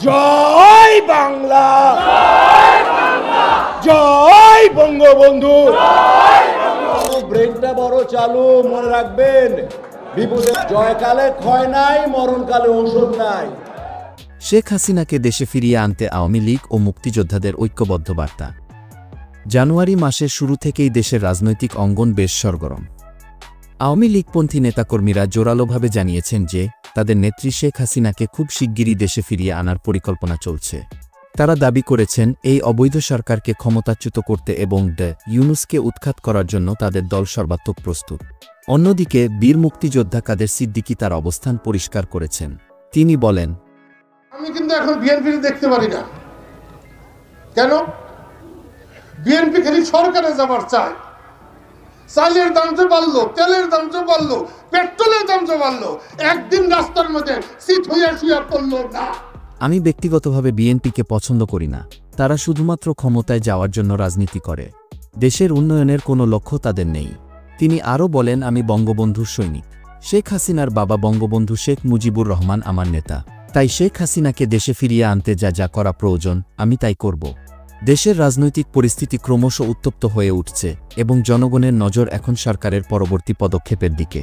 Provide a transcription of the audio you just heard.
জয় বাংলা, জয় বঙ্গবন্ধু। ব্রেনটা বড় চালু, মনে রাখবেন বিপদে জয়কালে ক্ষয় নাই, মরণকালে ঔষধ নাই। শেখ হাসিনাকে দেশে ফিরিয়ে আনতে আওয়ামী লীগ ও মুক্তিযোদ্ধাদের ঐক্যবদ্ধ বার্তা। জানুয়ারি মাসের শুরু থেকেই দেশের রাজনৈতিক অঙ্গন বেশ সরগরম। আওয়ামী লীগপন্থী নেতাকর্মীরা জোরালোভাবে জানিয়েছেন যে তাদের নেত্রী শেখ হাসিনাকে খুব শিগগিরই দেশে ফিরিয়ে আনার পরিকল্পনা চলছে। তারা দাবি করেছেন এই অবৈধ সরকারকে ক্ষমতাচ্যুত করতে এবং ইউনূসকে উৎখাত করার জন্য তাদের দল সর্বাত্মক প্রস্তুত। অন্যদিকে বীর মুক্তিযোদ্ধা কাদের সিদ্দিকী তার অবস্থান পরিষ্কার করেছেন। তিনি বলেন, আমি কিন্তু এখন বিএনপি দেখতে পারি না। কেন? বিএনপি খালি সরকারে যাবার চায়। চালের দাম তো বাড়লো, তেলের দাম তো বাড়লো, পেট্রোলের দাম তো বাড়লো, একদিন রাস্তার মধ্যে সিট হইয়া শুয়া পড়লো না। আমি ব্যক্তিগতভাবে বিএনপিকে পছন্দ করি না। তারা শুধুমাত্র ক্ষমতায় যাওয়ার জন্য রাজনীতি করে। দেশের উন্নয়নের কোনো লক্ষ্য তাদের নেই। তিনি আরও বলেন, আমি বঙ্গবন্ধুর সৈনিক। শেখ হাসিনার বাবা বঙ্গবন্ধু শেখ মুজিবুর রহমান আমার নেতা। তাই শেখ হাসিনাকে দেশে ফিরিয়ে আনতে যা যা করা প্রয়োজন আমি তাই করব। দেশের রাজনৈতিক পরিস্থিতি ক্রমশ উত্তপ্ত হয়ে উঠছে এবং জনগণের নজর এখন সরকারের পরবর্তী পদক্ষেপের দিকে।